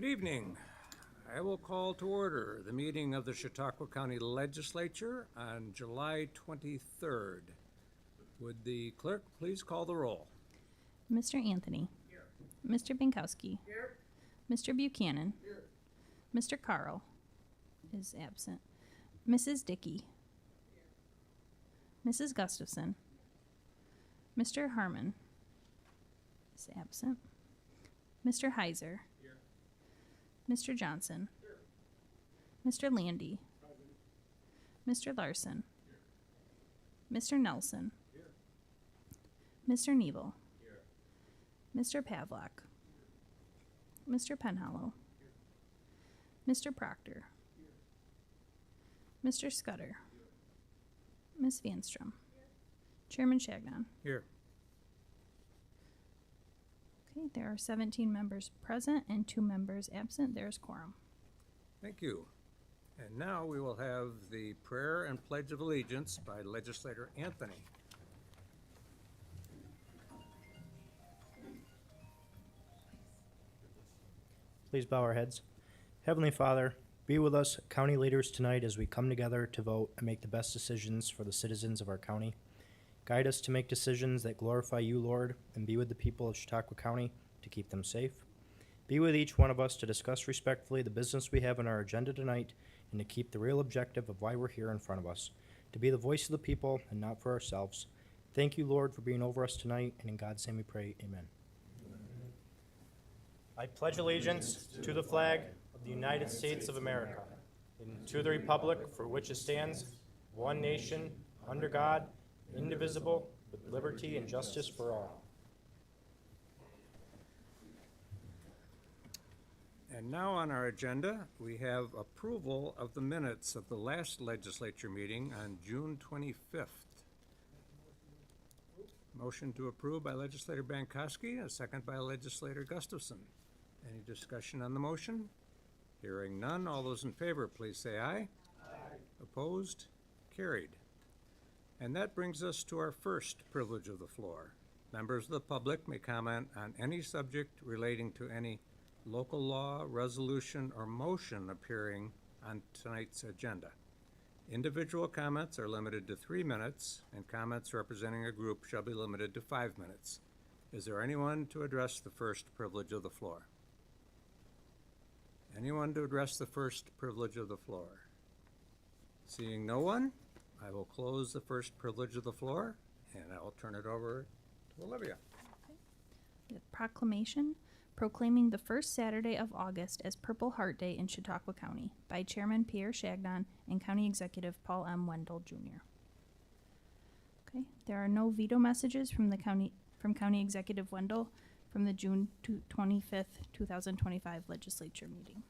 Good evening. I will call to order the meeting of the Chautauqua County Legislature on July 23rd. Would the clerk please call the roll? Mr. Anthony. Here. Mr. Binkowski. Here. Mr. Buchanan. Here. Mr. Carl is absent. Mrs. Dickey. Mrs. Gustafson. Mr. Harmon is absent. Mr. Heiser. Here. Mr. Johnson. Here. Mr. Landy. Mr. Larson. Here. Mr. Nelson. Here. Mr. Neville. Here. Mr. Pavlak. Mr. Penhallow. Mr. Proctor. Mr. Scudder. Ms. Vanstrom. Chairman Shagnon. Here. Okay, there are 17 members present and 2 members absent. There's quorum. Thank you. And now we will have the prayer and pledge of allegiance by Legislator Anthony. Please bow our heads. Heavenly Father, be with us, county leaders, tonight as we come together to vote and make the best decisions for the citizens of our county. Guide us to make decisions that glorify you, Lord, and be with the people of Chautauqua County to keep them safe. Be with each one of us to discuss respectfully the business we have on our agenda tonight and to keep the real objective of why we're here in front of us, to be the voice of the people and not for ourselves. Thank you, Lord, for being over us tonight, and in God's name we pray, amen. I pledge allegiance to the flag of the United States of America and to the republic for which it stands, one nation, under God, indivisible, with liberty and justice for all. And now on our agenda, we have approval of the minutes of the last legislature meeting on June 25th. Motion to approve by Legislator Binkowski, a second by Legislator Gustafson. Any discussion on the motion? Hearing none, all those in favor, please say aye. Aye. Opposed? Carried. And that brings us to our first privilege of the floor. Members of the public may comment on any subject relating to any local law, resolution, or motion appearing on tonight's agenda. Individual comments are limited to 3 minutes, and comments representing a group shall be limited to 5 minutes. Is there anyone to address the first privilege of the floor? Anyone to address the first privilege of the floor? Seeing no one, I will close the first privilege of the floor, and I will turn it over to Olivia. The proclamation proclaiming the first Saturday of August as Purple Heart Day in Chautauqua County by Chairman Pierre Chagnon and County Executive Paul M. Wendell Jr. Okay, there are no veto messages from County Executive Wendell from the June 25th, 2025 legislature meeting.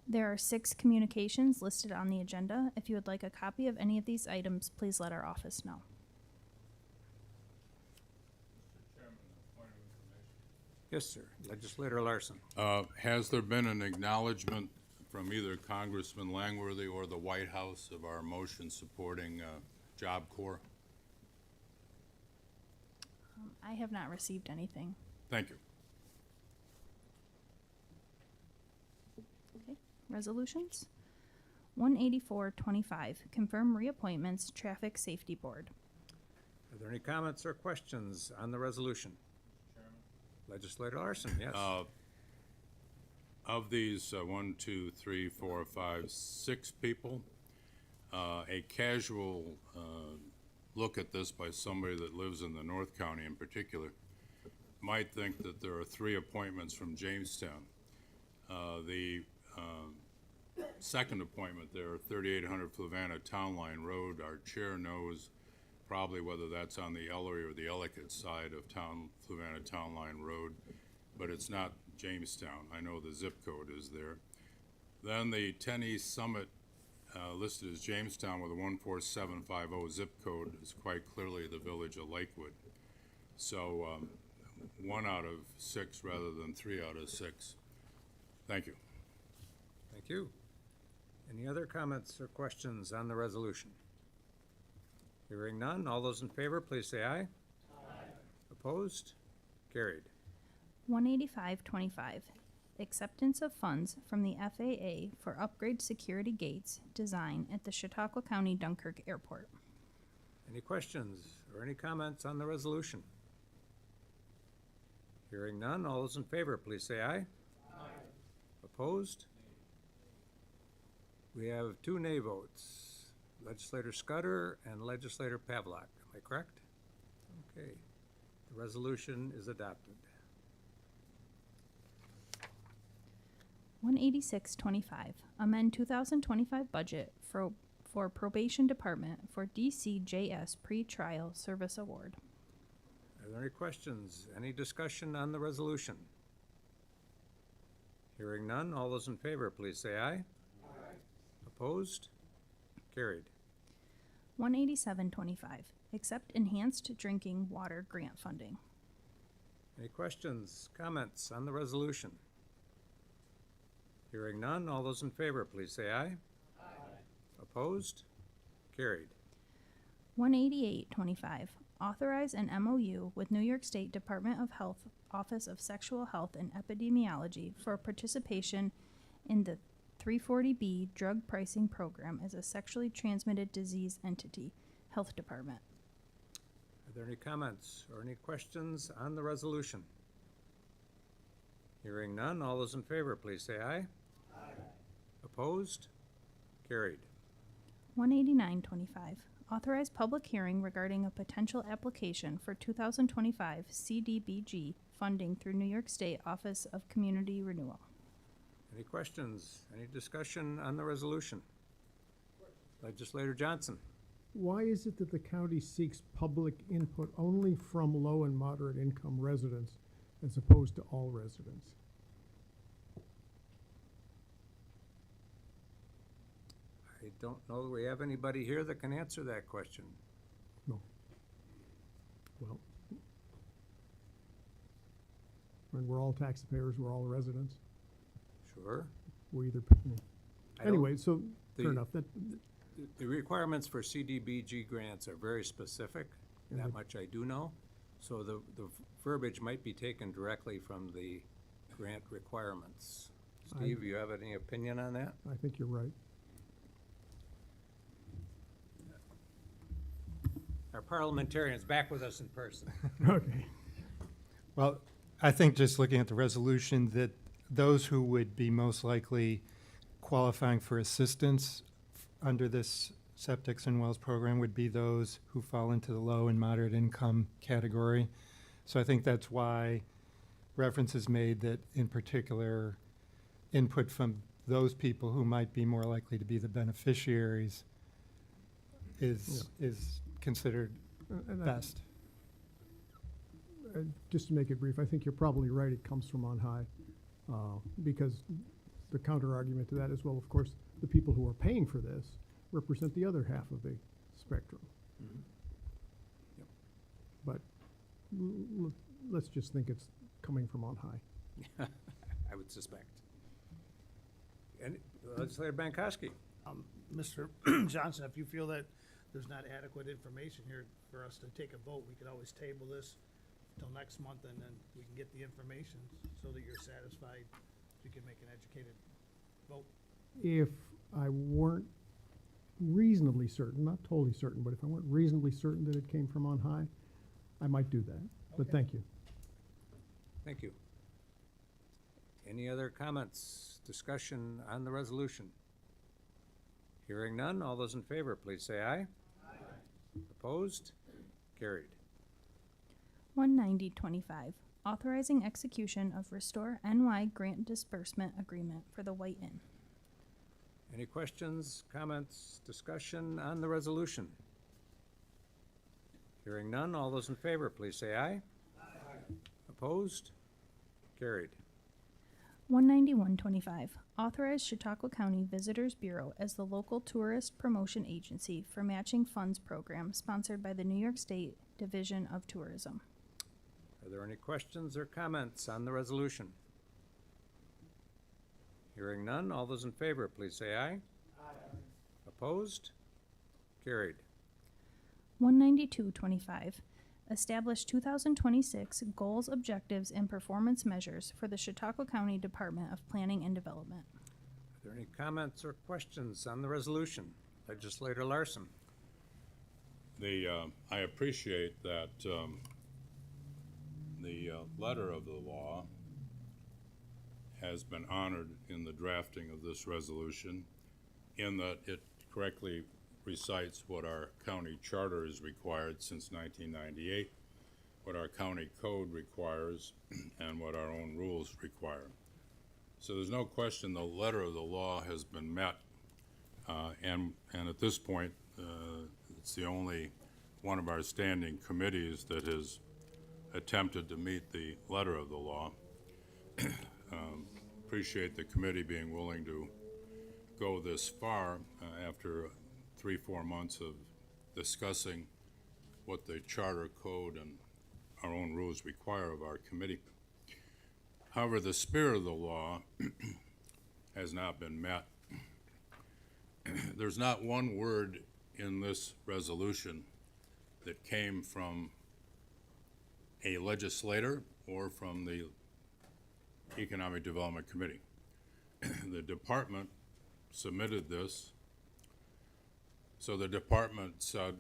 There are 6 communications listed on the agenda. If you would like a copy of any of these items, please let our office know. Yes, sir. Legislator Larson. Has there been an acknowledgement from either Congressman Langworthy or the White House of our motion supporting Job Corps? I have not received anything. Thank you. Okay, resolutions. 18425, confirm reappointments, Traffic Safety Board. Are there any comments or questions on the resolution? Legislator Larson, yes. Of these 1, 2, 3, 4, 5, 6 people, a casual look at this by somebody that lives in the North County in particular might think that there are 3 appointments from Jamestown. The second appointment there, 3800 Flavanna Town Line Road, our chair knows probably whether that's on the Ellery or the Ellicott side of Flavanna Town Line Road, but it's not Jamestown. I know the zip code is there. Then the 10 East Summit, listed as Jamestown with a 14750 zip code, is quite clearly the village of Lakewood. So 1 out of 6 rather than 3 out of 6. Thank you. Thank you. Any other comments or questions on the resolution? Hearing none, all those in favor, please say aye. Aye. Opposed? Carried. 185.25, acceptance of funds from the FAA for upgrade security gates design at the Chautauqua County Dunkirk Airport. Any questions or any comments on the resolution? Hearing none, all those in favor, please say aye. Aye. Opposed? We have 2 nay votes, Legislator Scudder and Legislator Pavlock. Am I correct? Okay. The resolution is adopted. 186.25, amend 2025 budget for probation department for DCJS pre-trial service award. Are there any questions? Any discussion on the resolution? Hearing none, all those in favor, please say aye. Aye. Opposed? Carried. 187.25, accept enhanced drinking water grant funding. Any questions, comments on the resolution? Hearing none, all those in favor, please say aye. Aye. Opposed? Carried. 188.25, authorize an MOU with New York State Department of Health Office of Sexual Health and Epidemiology for participation in the 340B drug pricing program as a sexually transmitted disease entity, Health Department. Are there any comments or any questions on the resolution? Hearing none, all those in favor, please say aye. Aye. Opposed? Carried. 189.25, authorize public hearing regarding a potential application for 2025 CDBG funding through New York State Office of Community Renewal. Any questions? Any discussion on the resolution? Legislator Johnson. Why is it that the county seeks public input only from low and moderate income residents as opposed to all residents? I don't know that we have anybody here that can answer that question. No. Well, when we're all taxpayers, we're all residents. Sure. We're either, I don't- anyway, so the- fair enough. That, The requirements for CDBG grants are very specific, Yeah, that but- much I do know. So the verbiage might be taken directly from the grant requirements. Steve, you have any opinion on that? I think you're right. Our parliamentarian's back with us in person. Okay. Well, I think just looking at the resolution, that those who would be most likely qualifying for assistance under this septics and wells program would be those who fall into the low and moderate income category. So I think that's why reference is made that in particular input from those people who might be more likely to be the beneficiaries is considered And best. just to make it brief, I think you're probably right. It comes from on high. Because the counter argument to that is, well, of course, the people who are paying for this represent the other half of the spectrum. Mhm. Yep. But let's just think it's coming from on high. I would suspect. And Legislator Bankowski. Mr. Johnson, if you feel that there's not adequate information here for us to take a vote, we could always table this till next month, and then we can get the information so that you're satisfied, so you can make an educated vote. If I weren't reasonably certain, not totally certain, but if I weren't reasonably certain that it came from on high, I might do that. But Okay. thank you. Thank you. Any other comments, discussion on the resolution? Hearing none, all those in favor, please say aye. Aye. Opposed? Carried. 190.25, authorizing execution of Restore NY grant disbursement agreement for the White Inn. Any questions, comments, discussion on the resolution? Hearing none, all those in favor, please say aye. Aye. Opposed? Carried. 191.25, authorize Chautauqua County Visitors Bureau as the local tourist promotion agency for matching funds program sponsored by the New York State Division of Tourism. Are there any questions or comments on the resolution? Hearing none, all those in favor, please say aye. Aye. Opposed? Carried. 192.25, Establish 2026 goals, objectives, and performance measures for the Chautauqua County Department of Planning and Development. Are there any comments or questions on the resolution? Legislator Larson. I appreciate that the letter of the law has been honored in the drafting of this resolution, in that it correctly recites what our county charter has required since 1998, what our county code requires, and what our own rules require. So there's no question the letter of the law has been met, and at this point, it's the only one of our standing committees that has attempted to meet the letter of the law. Appreciate the committee being willing to go this far after 3-4 months of discussing what the charter code and our own rules require of our committee. However, the spirit of the law has not been met. There's not one word in this resolution that came from a legislator or from the Economic Development Committee. The department submitted this, so the department said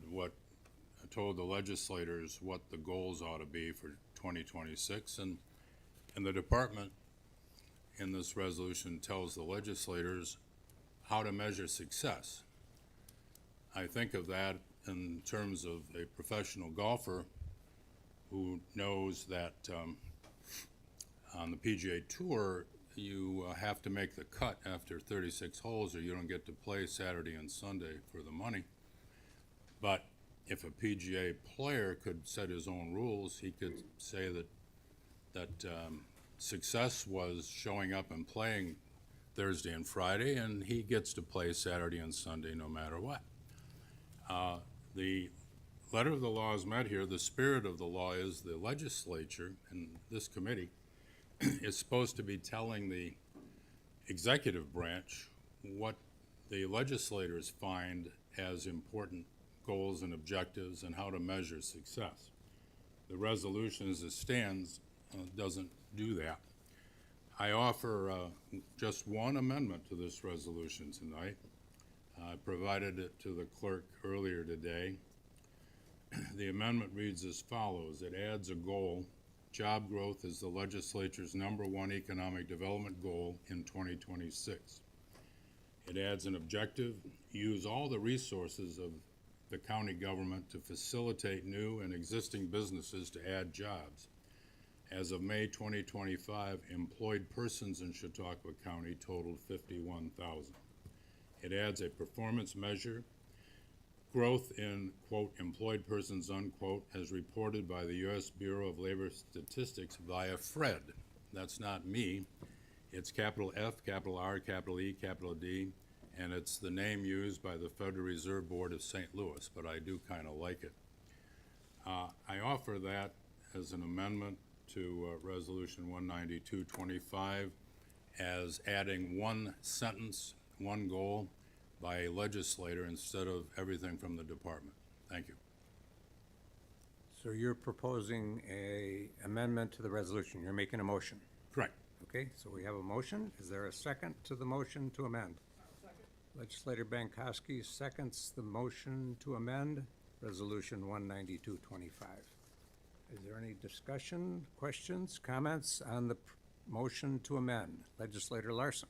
told the legislators what the goals ought to be for 2026, and the department in this resolution tells the legislators how to measure success. I think of that in terms of a professional golfer who knows that on the PGA Tour, you have to make the cut after 36 holes or you don't get to play Saturday and Sunday for the money. But if a PGA player could set his own rules, he could say that success was showing up and playing Thursday and Friday, and he gets to play Saturday and Sunday no matter what. The letter of the law is met here. The spirit of the law is the legislature and this committee is supposed to be telling the executive branch what the legislators find as important goals and objectives and how to measure success. The resolution as it stands doesn't do that. I offer just one amendment to this resolution tonight. I provided it to the clerk earlier today. The amendment reads as follows. It adds a goal. Job growth is the legislature's #1 economic development goal in 2026. It adds an objective. Use all the resources of the county government to facilitate new and existing businesses to add jobs. As of May 2025, employed persons in Chautauqua County totaled 51,000. It adds a performance measure. Growth in, quote, employed persons, unquote, as reported by the U.S. Bureau of Labor Statistics via FRED. That's not me. It's capital F, capital R, capital E, capital D, and it's the name used by the Federal Reserve Board of St. Louis, but I do kind of like it. I offer that as an amendment to Resolution 19225 as adding one sentence, one goal by a legislator instead of everything from the department. Thank you. So you're proposing a amendment to the resolution. You're making a motion. Correct. Okay, so we have a motion. Is there a second to the motion to amend? Second. Legislator Bankowski seconds the motion to amend Resolution 19225. Is there any discussion, questions, comments on the motion to amend? Legislator Larson.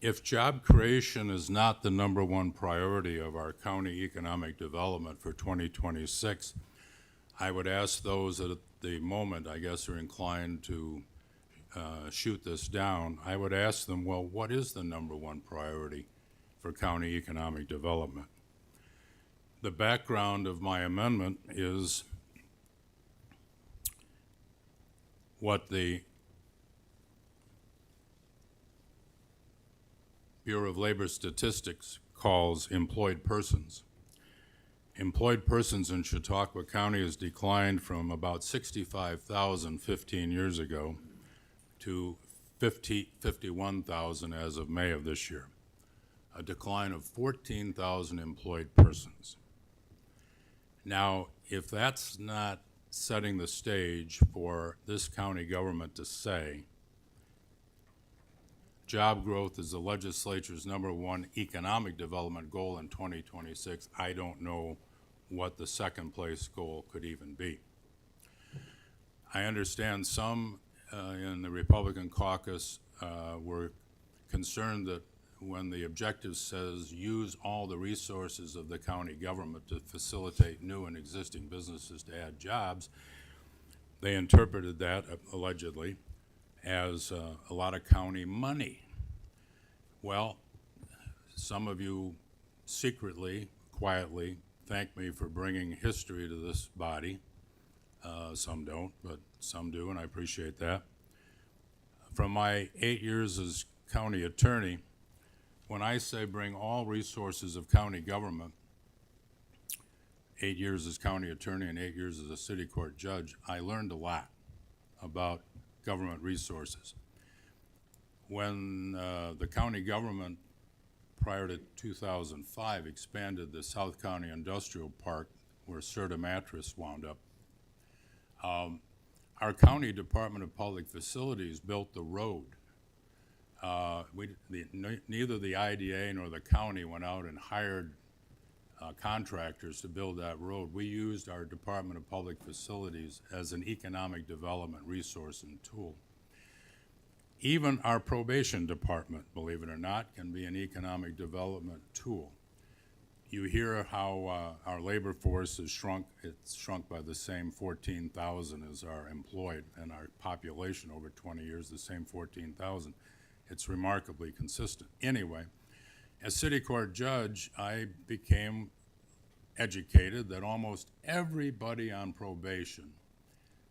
If job creation is not the #1 priority of our county economic development for 2026, I would ask those that at the moment, I guess, are inclined to shoot this down, I would ask them, well, what is the #1 priority for county economic development? The background of my amendment is what the Bureau of Labor Statistics calls employed persons. Employed persons in Chautauqua County has declined from about 65,000 15 years ago to 51,000 as of May of this year, a decline of 14,000 employed persons. Now, if that's not setting the stage for this county government to say, job growth is the legislature's #1 economic development goal in 2026, I don't know what the second place goal could even be. I understand some in the Republican caucus were concerned that when the objective says use all the resources of the county government to facilitate new and existing businesses to add jobs, they interpreted that allegedly as a lot of county money. Well, some of you secretly, quietly, thank me for bringing history to this body. Some don't, but some do, and I appreciate that. From my 8 years as county attorney, when I say bring all resources of county government, 8 years as county attorney and 8 years as a city court judge, I learned a lot about government resources. When the county government, prior to 2005, expanded the South County Industrial Park, where Serta Mattress wound up, our county Department of Public Facilities built the road. Neither the IDA nor the county went out and hired contractors to build that road. We used our Department of Public Facilities as an economic development resource and tool. Even our probation department, believe it or not, can be an economic development tool. You hear how our labor force has shrunk. It's shrunk by the same 14,000 as our employed, and our population over 20 years, the same 14,000. It's remarkably consistent. Anyway, as city court judge, I became educated that almost everybody on probation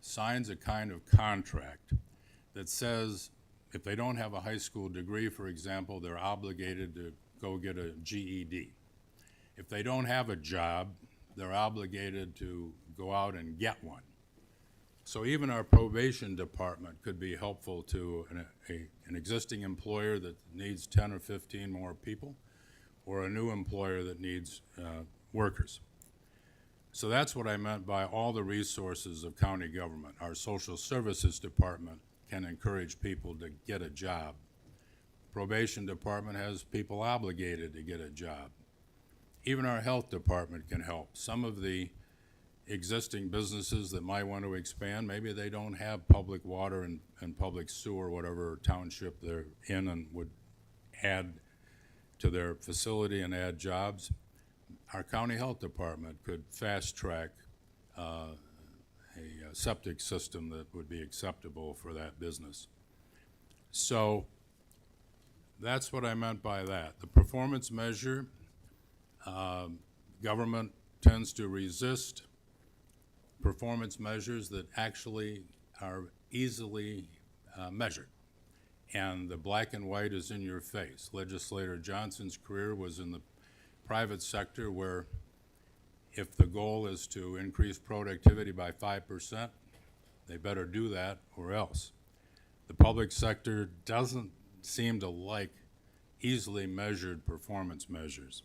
signs a kind of contract that says if they don't have a high school degree, for example, they're obligated to go get a GED. If they don't have a job, they're obligated to go out and get one. So even our probation department could be helpful to an existing employer that needs 10 or 15 more people, or a new employer that needs workers. So that's what I meant by all the resources of county government. Our social services department can encourage people to get a job. Probation department has people obligated to get a job. Even our health department can help. Some of the existing businesses that might want to expand, maybe they don't have public water and public sewer, whatever township they're in, and would add to their facility and add jobs. Our county health department could fast track a septic system that would be acceptable for that business. So that's what I meant by that. The performance measure, government tends to resist performance measures that actually are easily measured. And the black and white is in your face. Legislator Johnson's career was in the private sector, where if the goal is to increase productivity by 5%, they better do that or else. The public sector doesn't seem to like easily measured performance measures.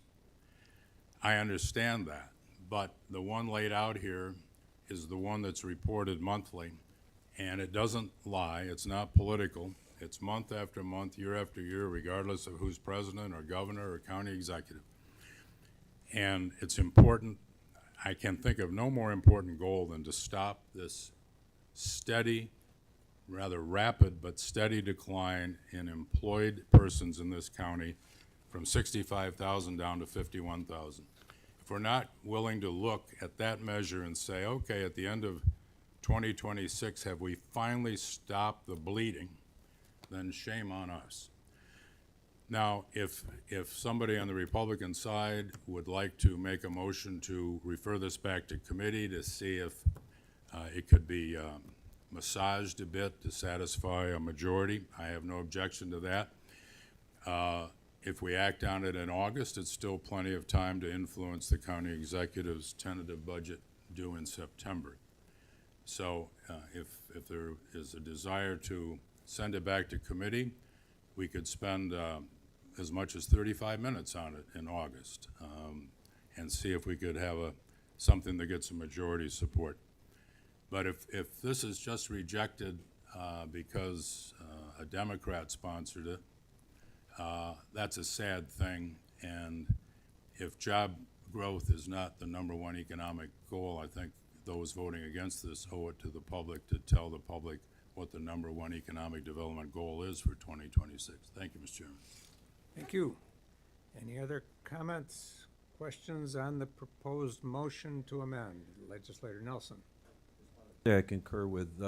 I understand that, but the one laid out here is the one that's reported monthly, and it doesn't lie. It's not political. It's month after month, year after year, regardless of who's president or governor or county executive. And it's important. I can think of no more important goal than to stop this steady, rather rapid but steady decline in employed persons in this county from 65,000 down to 51,000. If we're not willing to look at that measure and say, okay, at the end of 2026, have we finally stopped the bleeding, then shame on us. Now, if somebody on the Republican side would like to make a motion to refer this back to committee to see if it could be massaged a bit to satisfy a majority, I have no objection to that. If we act on it in August, it's still plenty of time to influence the county executive's tentative budget due in September. So if there is a desire to send it back to committee, we could spend as much as 35 minutes on it in August and see if we could have something that gets a majority support. But if this is just rejected because a Democrat sponsored it, that's a sad thing. And if job growth is not the #1 economic goal, I think those voting against this owe it to the public to tell the public what the #1 economic development goal is for 2026. Thank you, Mr. Chairman. Thank you. Any other comments, questions on the proposed motion to amend? Legislator Nelson. I concur with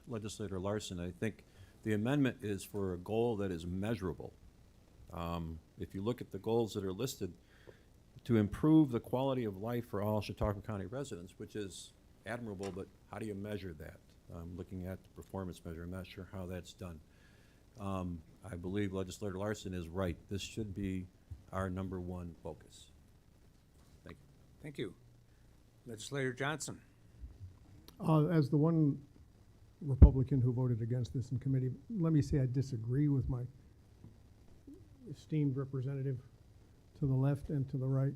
Legislator Larson. I think the amendment is for a goal that is measurable. If you look at the goals that are listed, to improve the quality of life for all Chautauqua County residents, which is admirable, but how do you measure that? Looking at the performance measure, I'm not sure how that's done. I believe Legislator Larson is right. This should be our #1 focus. Thank you. Thank you. Legislator Johnson. As the one Republican who voted against this in committee, let me say I disagree with my esteemed representative to the left and to the right.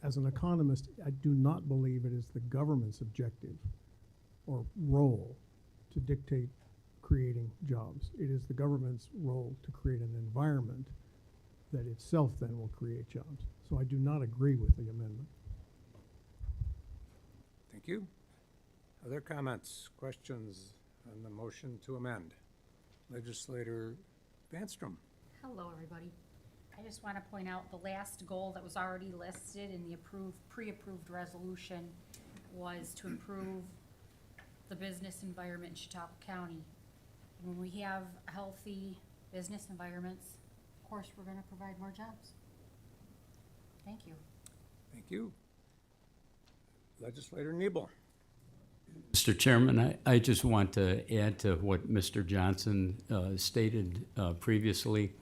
As an economist, I do not believe it is the government's objective or role to dictate creating jobs. It is the government's role to create an environment that itself then will create jobs. So I do not agree with the amendment. Thank you. Other comments, questions on the motion to amend? Legislator Vanstrom. Hello, everybody. I just want to point out the last goal that was already listed in the pre-approved resolution was to improve the business environment in Chautauqua County. When we have healthy business environments, of course, we're going to provide more jobs. Thank you. Thank you. Legislator Nebel. Mr. Chairman, I just want to add to what Mr. Johnson stated previously.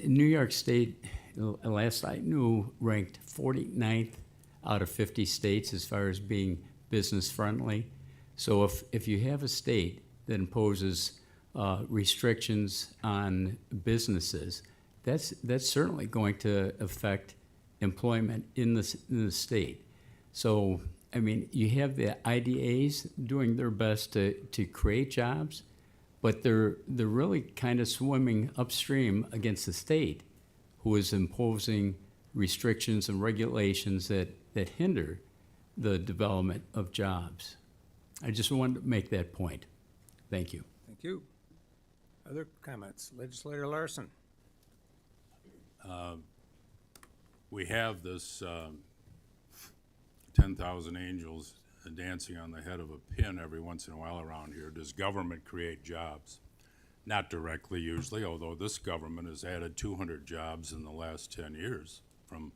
New York State, last I knew, ranked 49th out of 50 states as far as being business friendly. So if you have a state that imposes restrictions on businesses, that's certainly going to affect employment in the state. So, I mean, you have the IDAs doing their best to create jobs, but they're really kind of swimming upstream against the state, who is imposing restrictions and regulations that hinder the development of jobs. I just wanted to make that point. Thank you. Thank you. Other comments? Legislator Larson. We have this 10,000 angels dancing on the head of a pin every once in a while around here. Does government create jobs? Not directly usually, although this government has added 200 jobs in the last 10 years, from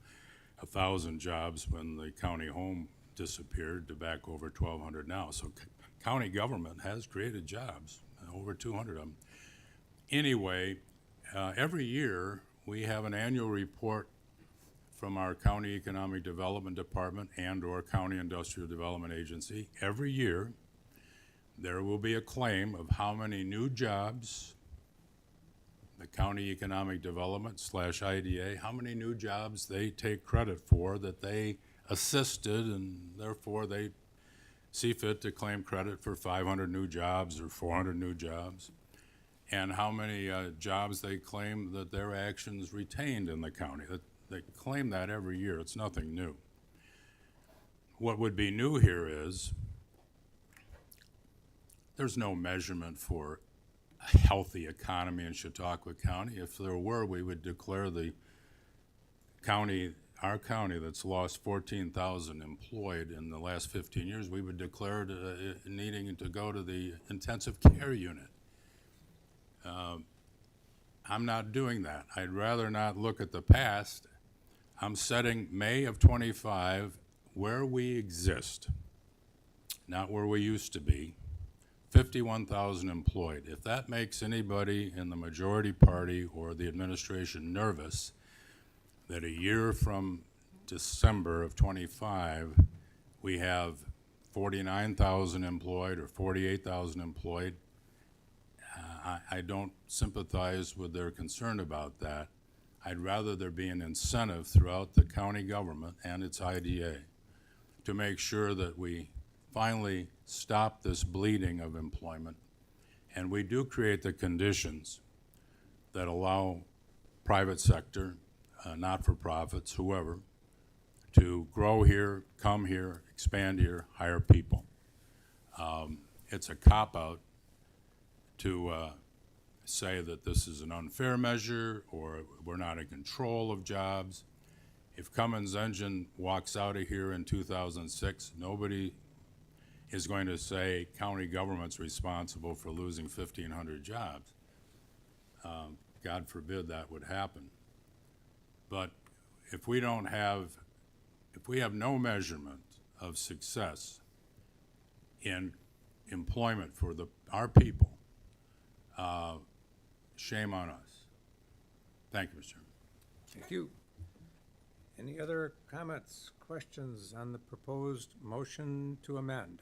1,000 jobs when the county home disappeared to back over 1,200 now. So county government has created jobs, over 200 of them. Anyway, every year we have an annual report from our County Economic Development Department and/or County Industrial Development Agency. Every year, there will be a claim of how many new jobs the County Economic Development / IDA, how many new jobs they take credit for that they assisted, and therefore they see fit to claim credit for 500 new jobs or 400 new jobs, and how many jobs they claim that their actions retained in the county. They claim that every year. It's nothing new. What would be new here is there's no measurement for a healthy economy in Chautauqua County. If there were, we would declare the county, our county that's lost 14,000 employed in the last 15 years, we would declare it needing to go to the intensive care unit. I'm not doing that. I'd rather not look at the past. I'm setting May of '25 where we exist, not where we used to be. 51,000 employed. If that makes anybody in the majority party or the administration nervous, that a year from December of '25, we have 49,000 employed or 48,000 employed, I don't sympathize with their concern about that. I'd rather there be an incentive throughout the county government and its IDA to make sure that we finally stop this bleeding of employment, and we do create the conditions that allow private sector, not-for-profits, whoever, to grow here, come here, expand here, hire people. It's a cop-out to say that this is an unfair measure or we're not in control of jobs. If Cummins Engine walks out of here in 2006, nobody is going to say county government's responsible for losing 1,500 jobs. God forbid that would happen. But if we have no measurement of success in employment for our people, shame on us. Thank you, Mr. Chairman. Thank you. Any other comments, questions on the proposed motion to amend?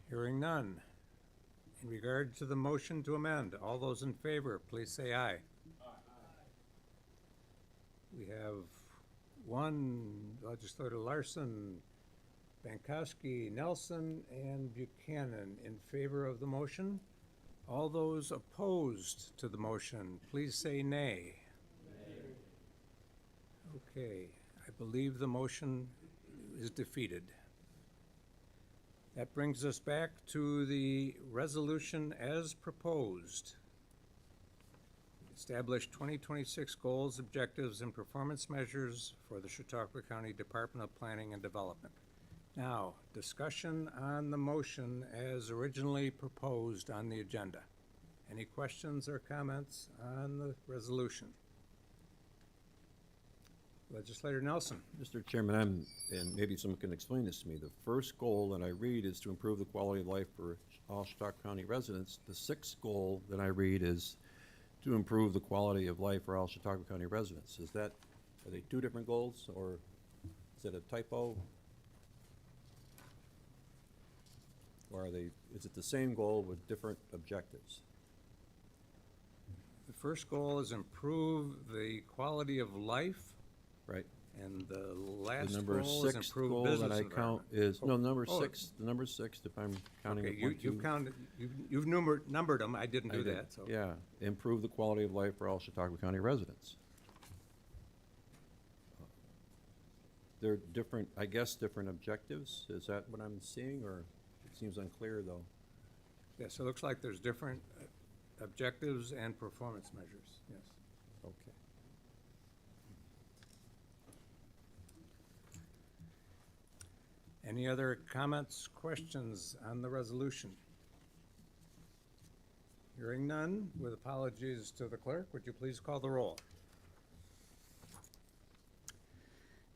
Hearing none. In regard to the motion to amend, all those in favor, please say aye. We have one, Legislator Larson, Bankowski, Nelson, and Buchanan in favor of the motion. All those opposed to the motion, please say nay. Okay, I believe the motion is defeated. That brings us back to the resolution as proposed. Establish 2026 goals, objectives, and performance measures for the Chautauqua County Department of Planning and Development. Now, discussion on the motion as originally proposed on the agenda. Any questions or comments on the resolution? Legislator Nelson. Mr. Chairman, and maybe someone can explain this to me, the first goal that I read is to improve the quality of life for all Chautauqua County residents. The sixth goal that I read is to improve the quality of life for all Chautauqua County residents. Are they two different goals, or is it a typo? Or is it the same goal with different objectives? The first goal is improve the quality of life. Right. And the The last number goal is six improve goal business that I count environment. is, no, number Oh, six, the number six, if I'm counting Okay, with one, you two. counted, you've numbered them, I didn't I do did, that, so. yeah, improve the quality of life for all Chautauqua County residents. They're different, I guess, different objectives, is that what I'm seeing, or it seems unclear, though? Yeah, so it looks like there's different objectives and performance measures, yes. Okay. Any other comments, questions on the resolution? Hearing none, with apologies to the clerk, would you please call the roll?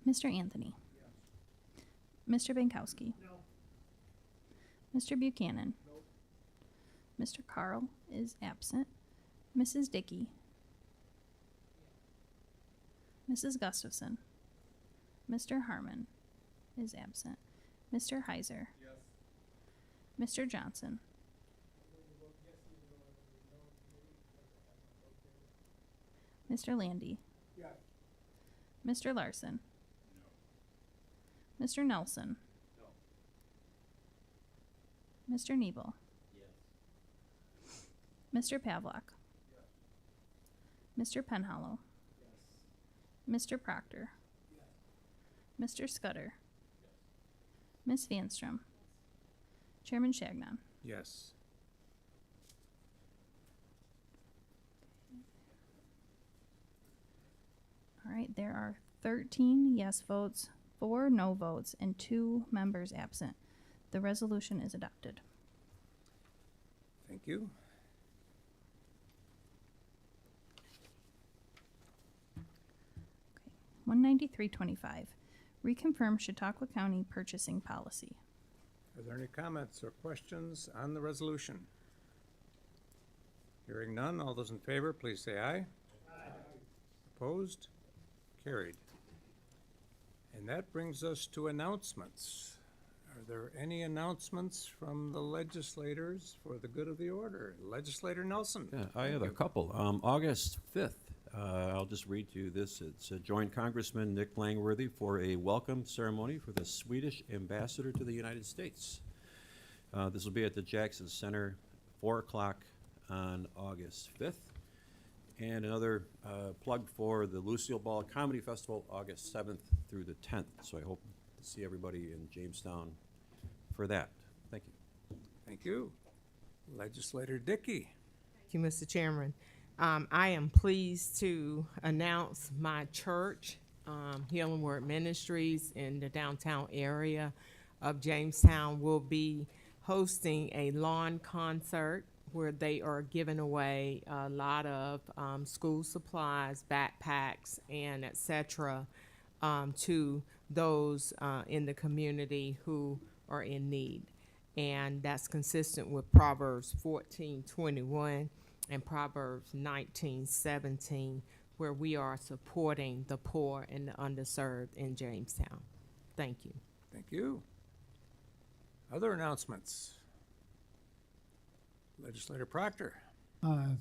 Mr. Anthony. Mr. Bankowski. Mr. Buchanan. Mr. Carl is absent. Mrs. Dickey. Mrs. Gustafson. Mr. Harmon is absent. Mr. Heiser. Mr. Johnson. Mr. Landy. Mr. Larson. Mr. Nelson. Mr. Nebel. Mr. Pavlak. Mr. Penhollow. Mr. Proctor. Mr. Scudder. Ms. Vanstrom. Chairman Shagnon. Yes. All right, there are 13 yes votes, 4 no votes, and 2 members absent. The resolution is adopted. Thank you. Okay. 193.25, reconfirm Chautauqua County purchasing policy. Are there any comments or questions on the resolution? Hearing none, all those in favor, please say aye. Opposed? Carried. And that brings us to announcements. Are there any announcements from the legislators for the good of the order? Legislator Nelson. Yeah, I have a couple. August 5th, I'll just read to you this. It's joined Congressman Nick Langworthy for a welcome ceremony for the Swedish ambassador to the United States. This will be at the Jackson Center, 4 o'clock on August 5th. And another plug for the Lucille Ball Comedy Festival, August 7th through the 10th. So I hope to see everybody in Jamestown for that. Thank you. Thank you. Legislator Dickey. Thank you, Mr. Chairman. I am pleased to announce my church, Healing Word Ministries in the downtown area of Jamestown, will be hosting a lawn concert where they are giving away a lot of school supplies, backpacks, and et cetera, to those in the community who are in need. And that's consistent with Proverbs 14:21 and Proverbs 19:17, where we are supporting the poor and the underserved in Jamestown. Thank you. Thank you. Other announcements? Legislator Proctor. On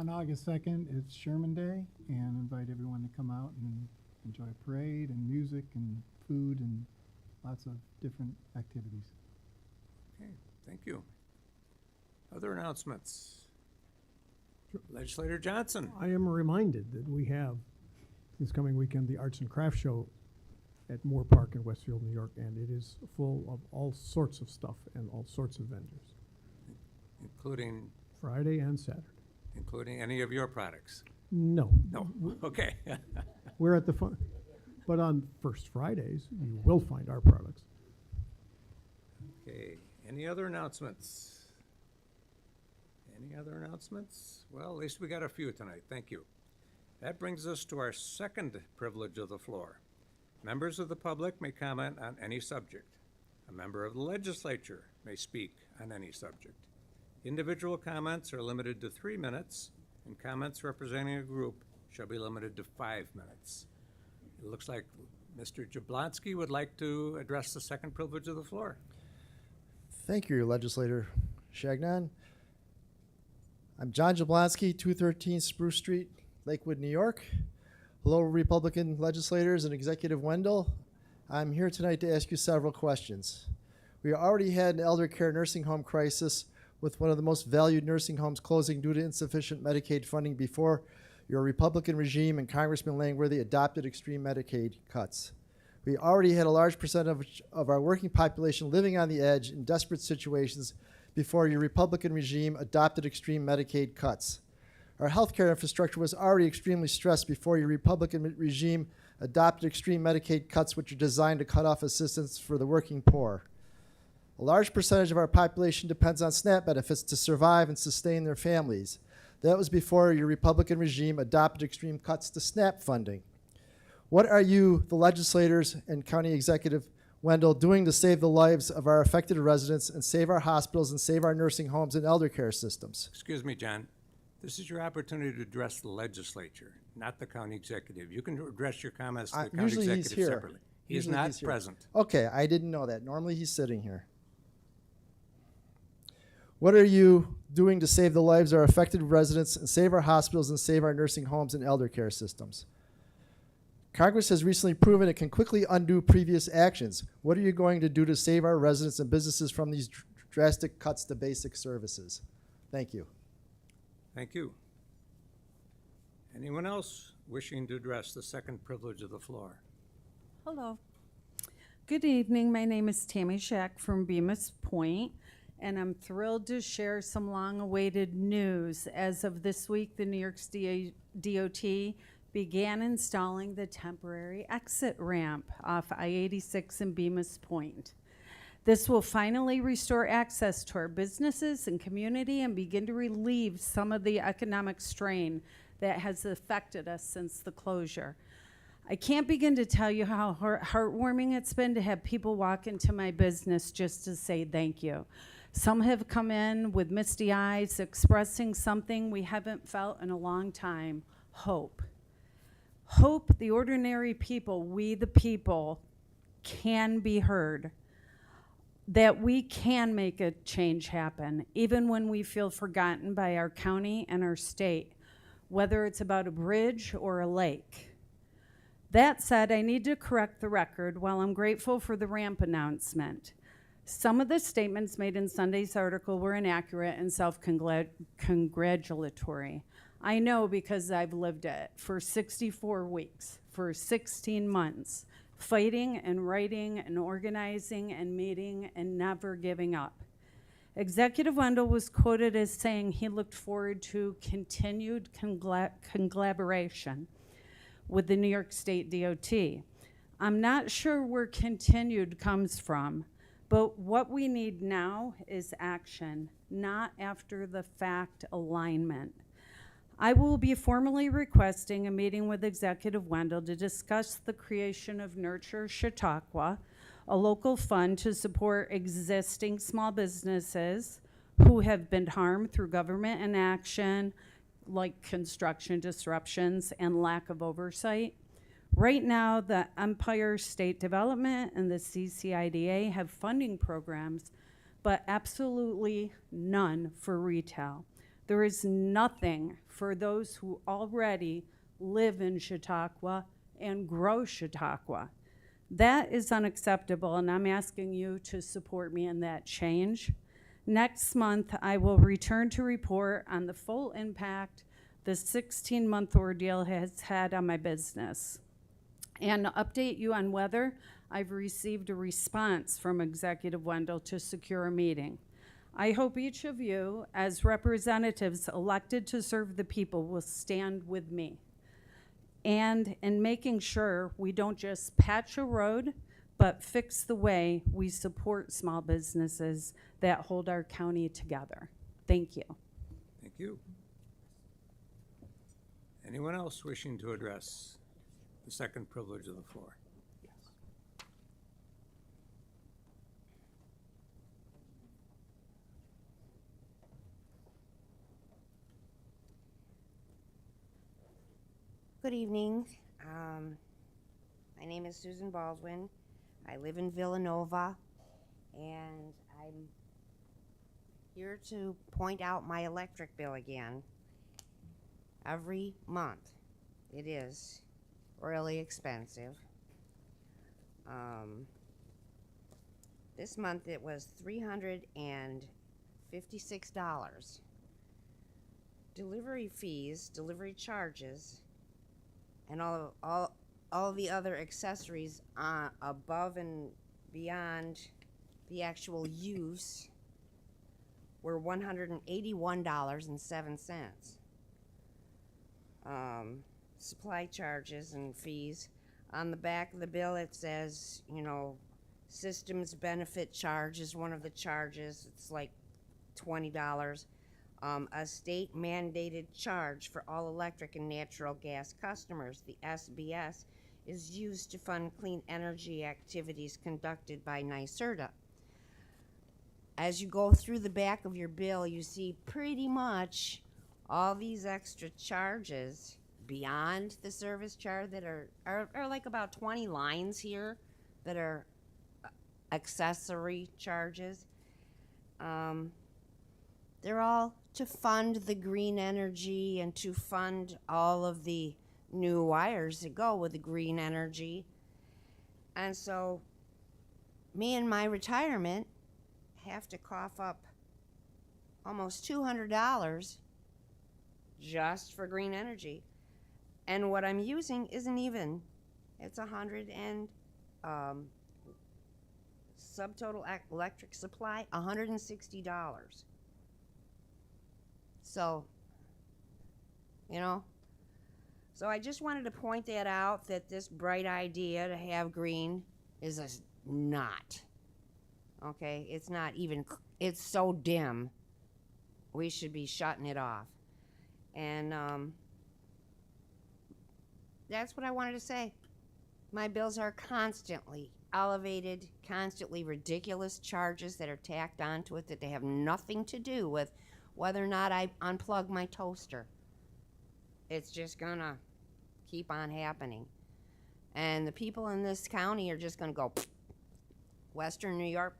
August 2nd, it's Sherman Day, and invite everyone to come out and enjoy a parade and music and food and lots of different activities. Okay, thank you. Other announcements? Legislator Johnson. I am reminded that we have this coming weekend the Arts and Crafts Show at Moore Park in Westfield, New York, and it is full of all sorts of stuff and all sorts of vendors, Including Friday and Saturday. including any of your products? No. No, okay. We're at the fun, but on First Fridays, you will find our products. Okay, any other announcements? Any other announcements? Well, at least we got a few tonight, thank you. That brings us to our second privilege of the floor. Members of the public may comment on any subject. A member of the legislature may speak on any subject. Individual comments are limited to 3 minutes, and comments representing a group shall be limited to 5 minutes. It looks like Mr. Jablonski would like to address the second privilege of the floor. Thank you, Legislator Shagnon. I'm John Jablonski, 213 Spruce Street, Lakewood, New York. Hello, Republican legislators and Executive Wendell. I'm here tonight to ask you several questions. We already had an elder care nursing home crisis with one of the most valued nursing homes closing due to insufficient Medicaid funding before your Republican regime and Congressman Langworthy adopted extreme Medicaid cuts. We already had a large percentage of our working population living on the edge in desperate situations before your Republican regime adopted extreme Medicaid cuts. Our healthcare infrastructure was already extremely stressed before your Republican regime adopted extreme Medicaid cuts, which are designed to cut off assistance for the working poor. A large percentage of our population depends on SNAP benefits to survive and sustain their families. That was before your Republican regime adopted extreme cuts to SNAP funding. What are you, the legislators and County Executive Wendell, doing to save the lives of our affected residents and save our hospitals and save our nursing homes and elder care systems? Excuse me, John. This is your opportunity to address the legislature, not the county executive. You can address your comments to the county Usually he's executive here. separately. He is Usually not he's here. present. Okay, I didn't know that. Normally he's sitting here. What are you doing to save the lives of our affected residents and save our hospitals and save our nursing homes and elder care systems? Congress has recently proven it can quickly undo previous actions. What are you going to do to save our residents and businesses from these drastic cuts to basic services? Thank you. Thank you. Anyone else wishing to address the second privilege of the floor? Hello. Good evening. My name is Tammy Shack from Bemis Point, and I'm thrilled to share some long-awaited news. As of this week, the New York DOT began installing the temporary exit ramp off I-86 in Bemis Point. This will finally restore access to our businesses and community and begin to relieve some of the economic strain that has affected us since the closure. I can't begin to tell you how heartwarming it's been to have people walk into my business just to say thank you. Some have come in with misty eyes, expressing something we haven't felt in a long time: hope. Hope the ordinary people, we the people, can be heard. That we can make a change happen, even when we feel forgotten by our county and our state. whether it's about a bridge or a lake. That said, I need to correct the record. While I'm grateful for the ramp announcement, some of the statements made in Sunday's article were inaccurate and self-congratulatory. I know because I've lived it for 64 weeks, for 16 months, fighting and writing and organizing and meeting and never giving up. Executive Wendell was quoted as saying he looked forward to continued collaboration with the New York State DOT. I'm not sure where continued comes from, but what we need now is action, not after the fact alignment. I will be formally requesting a meeting with Executive Wendell to discuss the creation of Nurture Chautauqua, a local fund to support existing small businesses who have been harmed through government inaction, like construction disruptions and lack of oversight. Right now, the Empire State Development and the CCIDA have funding programs, but absolutely none for retail. There is nothing for those who already live in Chautauqua and grow Chautauqua. That is unacceptable, and I'm asking you to support me in that change. Next month, I will return to report on the full impact the 16-month ordeal has had on my business, and update you on whether I've received a response from Executive Wendell to secure a meeting. I hope each of you, as representatives elected to serve the people, will stand with me and in making sure we don't just patch a road, but fix the way we support small businesses that hold our county together. Thank you. Thank you. Anyone else wishing to address the second privilege of the floor? Good evening. My name is Susan Baldwin. I live in Villanova, and I'm here to point out my electric bill again. Every month, it is really expensive. This month it was $356. Delivery fees, delivery charges, and all the other accessories above and beyond the actual use were $181.07. Supply charges and fees. On the back of the bill it says, you know, systems benefit charge is one of the charges. It's like $20. A state mandated charge for all electric and natural gas customers, the SBS, is used to fund clean energy activities conducted by NYSERDA. As you go through the back of your bill, you see pretty much all these extra charges beyond the service charge that are like about 20 lines here that are accessory charges. They're all to fund the green energy and to fund all of the new wires that go with the green energy. And so me and my retirement have to cough up almost $200 just for green energy. And what I'm using isn't even, it's 100 and subtotal electric supply, $160. So, you know, so I just wanted to point that out, that this bright idea to have green is not. Okay, it's not even, it's so dim, we should be shutting it off. And that's what I wanted to say. My bills are constantly elevated, constantly ridiculous charges that are tacked onto it that they have nothing to do with whether or not I unplug my toaster. It's just gonna keep on happening. And the people in this county are just gonna go Western New York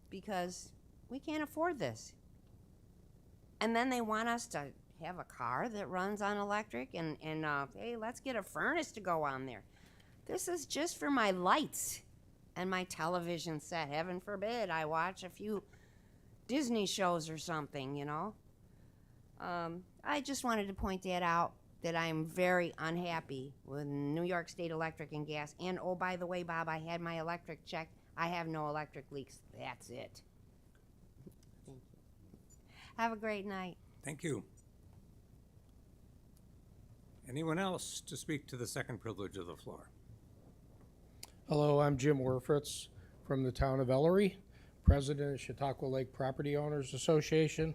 because we can't afford this. And then they want us to have a car that runs on electric, and hey, let's get a furnace to go on there. This is just for my lights and my television set. Heaven forbid I watch a few Disney shows or something, you know. I just wanted to point that out, that I am very unhappy with New York State Electric and Gas. And oh, by the way, Bob, I had my electric checked. I have no electric leaks. That's it. Thank you. Have a great night. Thank you. Anyone else to speak to the second privilege of the floor? Hello, I'm Jim Werfritz from the town of Ellery, president of Chautauqua Lake Property Owners Association,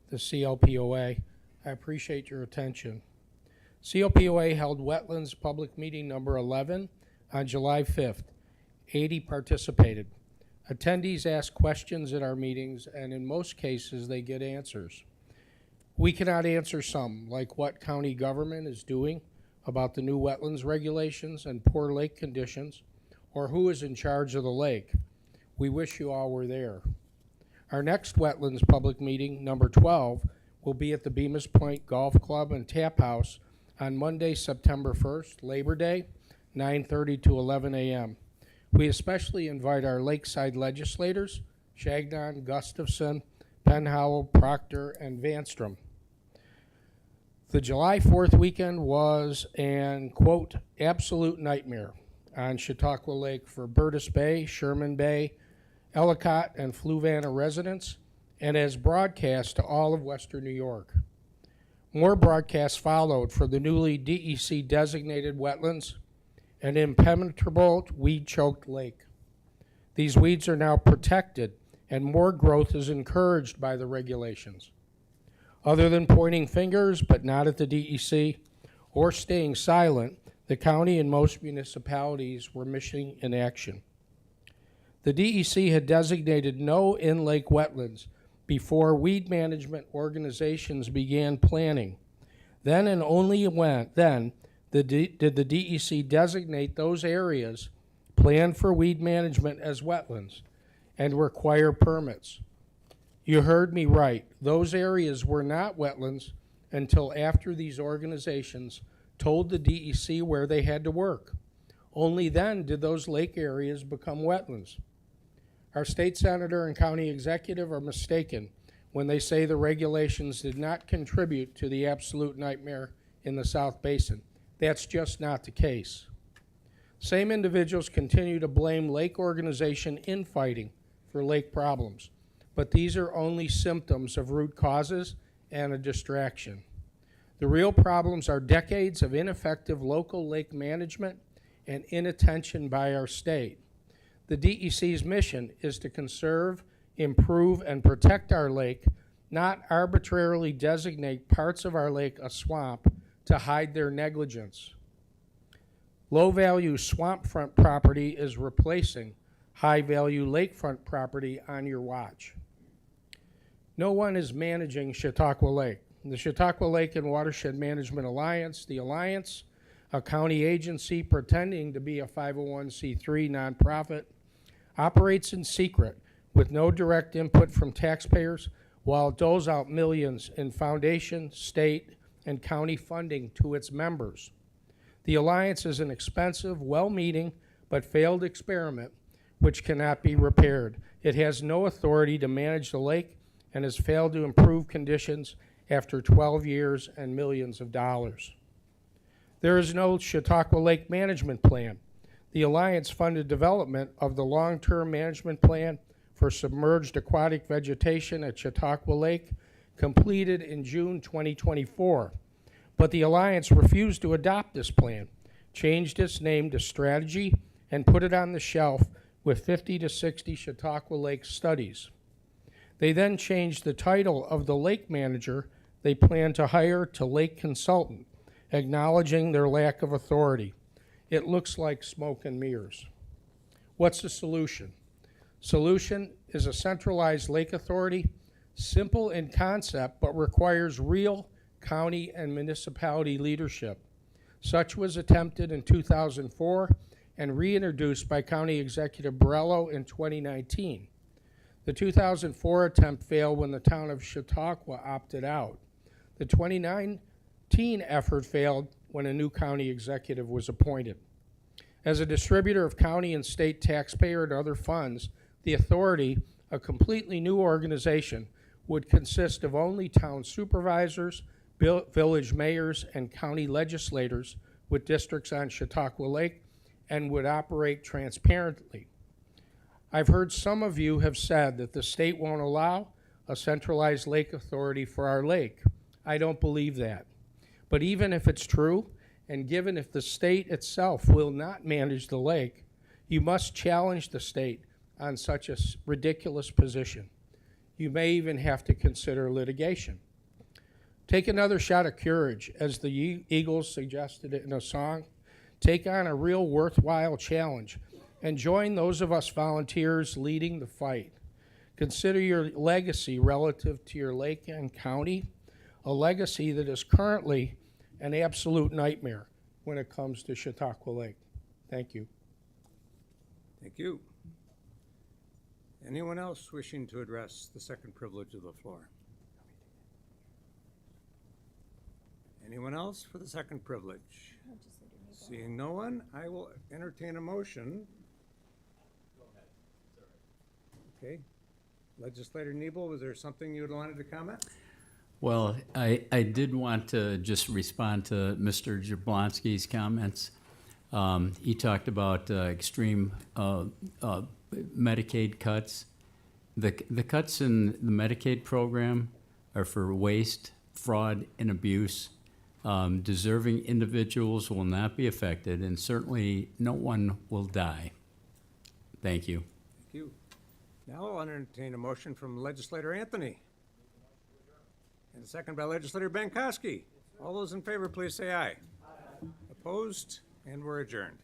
the CLPOA. I appreciate your attention. CLPOA held Wetlands Public Meeting number 11 on July 5th. 80 participated. Attendees ask questions at our meetings, and in most cases, they get answers. We cannot answer some, like what county government is doing about the new wetlands regulations and poor lake conditions, or who is in charge of the lake. We wish you all were there. Our next Wetlands Public Meeting, number 12, will be at the Bemis Point Golf Club and Tap House on Monday, September 1st, Labor Day, 9:30 to 11 a.m. We especially invite our lakeside legislators, Shagnon, Gustafson, Penhowell, Proctor, and Vanstrom. The July 4th weekend was an, quote, absolute nightmare on Chautauqua Lake for Burtis Bay, Sherman Bay, Ellicott, and Fluvanna residents, and as broadcast to all of Western New York. More broadcasts followed for the newly DEC designated wetlands, an impenetrable weed-choked lake. These weeds are now protected, and more growth is encouraged by the regulations. Other than pointing fingers, but not at the DEC, or staying silent, the county and most municipalities were missing in action. The DEC had designated no in-lake wetlands before weed management organizations began planning. Then and only then did the DEC designate those areas planned for weed management as wetlands and require permits. You heard me right. Those areas were not wetlands until after these organizations told the DEC where they had to work. Only then did those lake areas become wetlands. Our state senator and county executive are mistaken when they say the regulations did not contribute to the absolute nightmare in the South Basin. That's just not the case. Same individuals continue to blame lake organization infighting for lake problems, but these are only symptoms of root causes and a distraction. The real problems are decades of ineffective local lake management and inattention by our state. The DEC's mission is to conserve, improve, and protect our lake, not arbitrarily designate parts of our lake a swamp to hide their negligence. Low-value swampfront property is replacing high-value lakefront property on your watch. No one is managing Chautauqua Lake. The Chautauqua Lake and Watershed Management Alliance, the Alliance, a county agency pretending to be a 501c3 nonprofit, operates in secret with no direct input from taxpayers while it doles out millions in foundation, state, and county funding to its members. The Alliance is an expensive, well-meaning, but failed experiment which cannot be repaired. It has no authority to manage the lake and has failed to improve conditions after 12 years and millions of dollars. There is no Chautauqua Lake Management Plan. The Alliance funded development of the long-term management plan for submerged aquatic vegetation at Chautauqua Lake, completed in June 2024. But the Alliance refused to adopt this plan, changed its name to Strategy, and put it on the shelf with 50 to 60 Chautauqua Lake studies. They then changed the title of the lake manager they plan to hire to Lake Consultant, acknowledging their lack of authority. It looks like smoke and mirrors. What's the solution? Solution is a centralized lake authority, simple in concept, but requires real county and municipality leadership. Such was attempted in 2004 and reintroduced by County Executive Borrello in 2019. The 2004 attempt failed when the town of Chautauqua opted out. The 2019 effort failed when a new county executive was appointed. As a distributor of county and state taxpayer and other funds, the authority, a completely new organization, would consist of only town supervisors, village mayors, and county legislators with districts on Chautauqua Lake, and would operate transparently. I've heard some of you have said that the state won't allow a centralized lake authority for our lake. I don't believe that. But even if it's true, and given if the state itself will not manage the lake, you must challenge the state on such a ridiculous position. You may even have to consider litigation. Take another shot of courage, as the Eagles suggested it in a song. Take on a real worthwhile challenge and join those of us volunteers leading the fight. Consider your legacy relative to your lake and county, a legacy that is currently an absolute nightmare when it comes to Chautauqua Lake. Thank you. Thank you. Anyone else wishing to address the second privilege of the floor? Anyone else for the second privilege? Seeing no one, I will entertain a motion. Okay. Legislator Nebel, was there something you wanted to comment? Well, I did want to just respond to Mr. Jablonski's comments. He talked about extreme Medicaid cuts. The cuts in the Medicaid program are for waste, fraud, and abuse. Deserving individuals will not be affected, and certainly no one will die. Thank you. Thank you. Now I'll entertain a motion from Legislator Anthony. And a second by Legislator Bankowski. All those in favor, please say aye. Opposed? And we're adjourned.